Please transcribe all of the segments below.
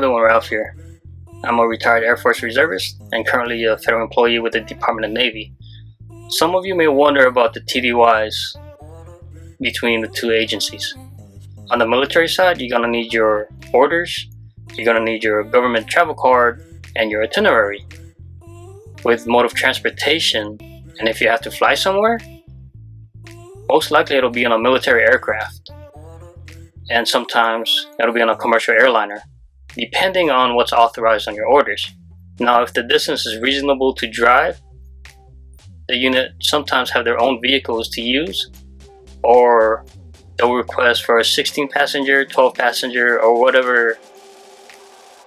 another one, Ralph here. I'm a retired Air Force reservist and currently a federal employee with the Department of Navy. Some of you may wonder about the TDYs between the two agencies. On the military side, you're going to need your orders, you're going to need your government travel card, and your itinerary. With mode of transportation, and if you have to fly somewhere, most likely it'll be on a military aircraft. And sometimes it'll be on a commercial airliner, depending on what's authorized on your orders. Now, if the distance is reasonable to drive, the unit sometimes have their own vehicles to use, or they'll request for a 16 passenger, 12 passenger, or whatever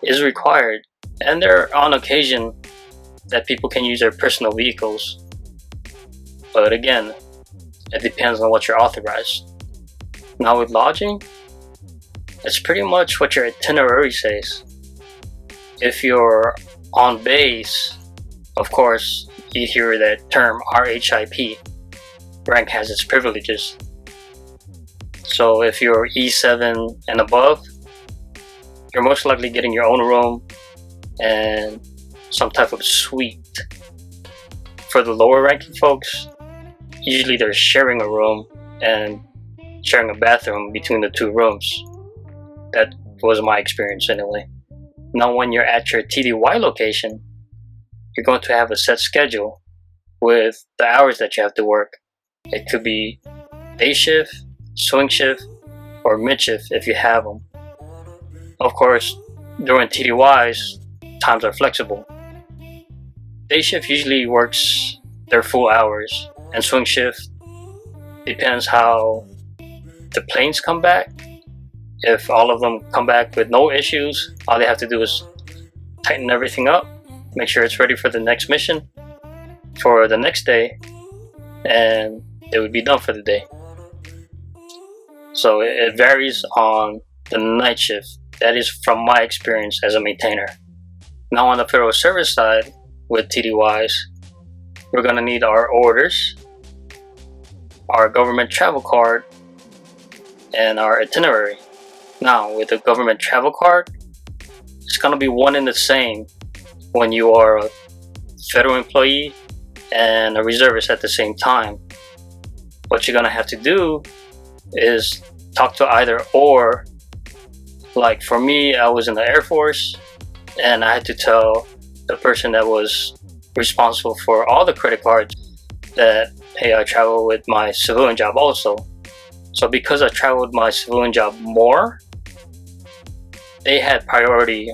is required. And there are on occasion that people can use their personal vehicles. But again, it depends on what you're authorized. Now with lodging, it's pretty much what your itinerary says. If you're on base, of course, you hear that term RHIP, rank has its privileges. So if you're E7 and above, you're most likely getting your own room and some type of suite. For the lower ranking folks, usually they're sharing a room and sharing a bathroom between the two rooms. That was my experience anyway. Now when you're at your TDY location, you're going to have a set schedule with the hours that you have to work. It could be day shift, swing shift, or mid shift if you have them. Of course, during TDYs, times are flexible. Day shift usually works their full hours, and swing shift depends how the planes come back. If all of them come back with no issues, all they have to do is tighten everything up, make sure it's ready for the next mission for the next day, and they would be done for the day. So it varies on the night shift. That is from my experience as a maintainer. Now on the federal service side with TDYs, we're going to need our orders, our government travel card, and our itinerary. Now with the government travel card, it's going to be one and the same when you are a federal employee and a reservist at the same time. What you're going to have to do is talk to either or. Like for me, I was in the Air Force and I had to tell the person that was responsible for all the credit cards that, hey, I travel with my civilian job also. So because I traveled my civilian job more, they had priority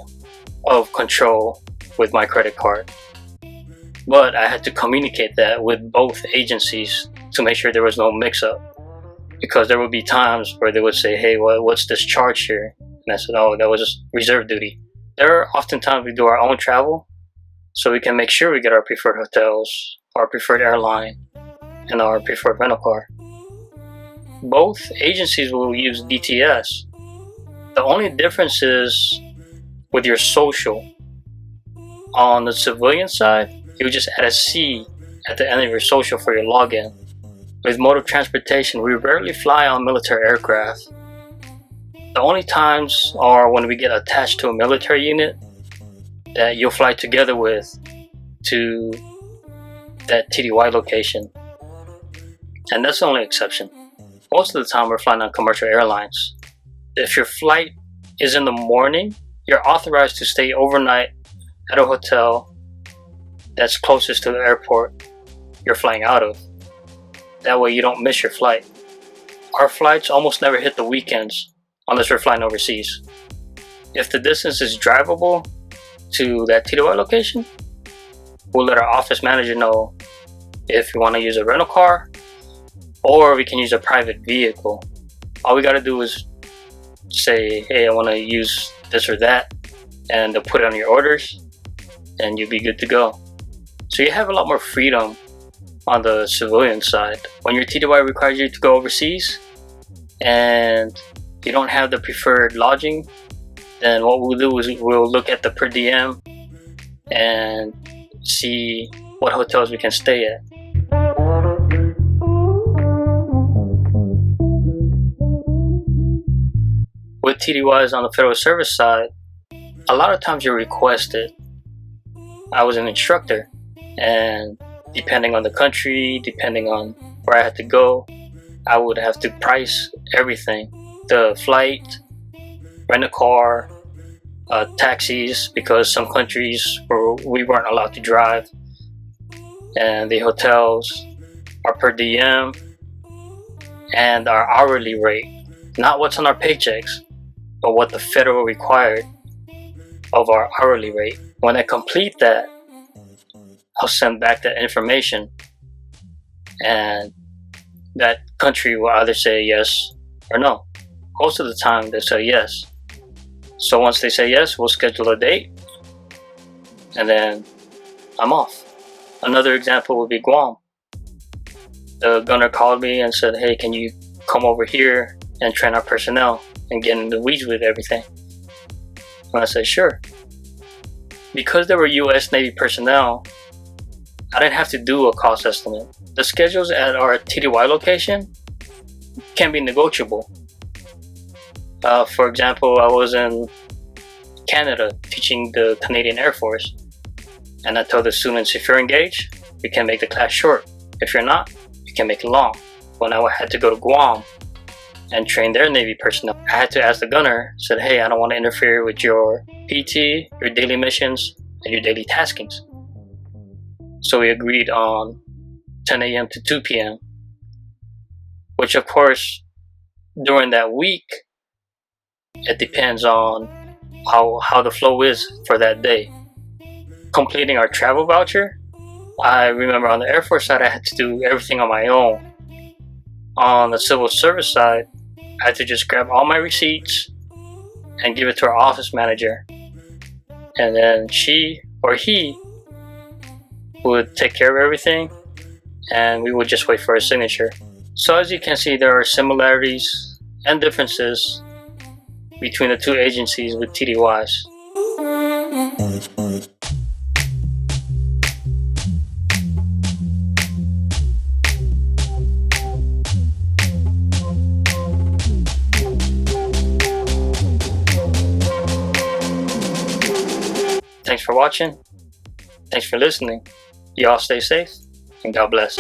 of control with my credit card. But I had to communicate that with both agencies to make sure there was no mix-up. Because there would be times where they would say, hey, what's this charge here? And I said, oh, that was reserve duty. There are oftentimes we do our own travel, so we can make sure we get our preferred hotels, our preferred airline, and our preferred rental car. Both agencies will use DTS. The only difference is with your social. On the civilian side, you just add a C at the end of your social for your login. With mode of transportation, we rarely fly on military aircraft. The only times are when we get attached to a military unit that you'll fly together with to that TDY location. And that's the only exception. Most of the time we're flying on commercial airlines. If your flight is in the morning, you're authorized to stay overnight at a hotel that's closest to the airport you're flying out of. That way you don't miss your flight. Our flights almost never hit the weekends unless we're flying overseas. If the distance is drivable to that TDY location, we'll let our office manager know if you want to use a rental car or we can use a private vehicle. All we got to do is say, hey, I want to use this or that, and they'll put it on your orders and you'll be good to go. So you have a lot more freedom on the civilian side. When your TDY requires you to go overseas and you don't have the preferred lodging, then what we'll do is we'll look at the per diem and see what hotels we can stay at. With TDYs on the federal service side, a lot of times you're requested. I was an instructor, and depending on the country, depending on where I had to go, I would have to price everything. The flight, rent a car, taxis, because some countries where we weren't allowed to drive, and the hotels, our per diem, and our hourly rate. Not what's on our paychecks, but what the federal required of our hourly rate. When I complete that, I'll send back that information, and that country will either say yes or no. Most of the time they say yes. So once they say yes, we'll schedule a date, and then I'm off. Another example would be Guam. The gunner called me and said, hey, can you come over here and train our personnel and get in the weeds with everything? And I said, sure. Because there were US Navy personnel, I didn't have to do a cost estimate. The schedules at our TDY location can be negotiable. For example, I was in Canada teaching the Canadian Air Force, and I told the students, if you're engaged, we can make the class short. If you're not, you can make it long. When I had to go to Guam and train their Navy personnel, I had to ask the gunner, said, hey, I don't want to interfere with your PT, your daily missions, and your daily taskings. So we agreed on 10 a.m. to 2 p.m., which of course, during that week, it depends on how the flow is for that day. Completing our travel voucher, I remember on the Air Force side, I had to do everything on my own. On the civil service side, I had to just grab all my receipts and give it to our office manager. And then she or he would take care of everything, and we would just wait for a signature. So as you can see, there are similarities and differences between the two agencies with TDYs. Thanks for watching. Thanks for listening. Y'all stay safe, and God bless.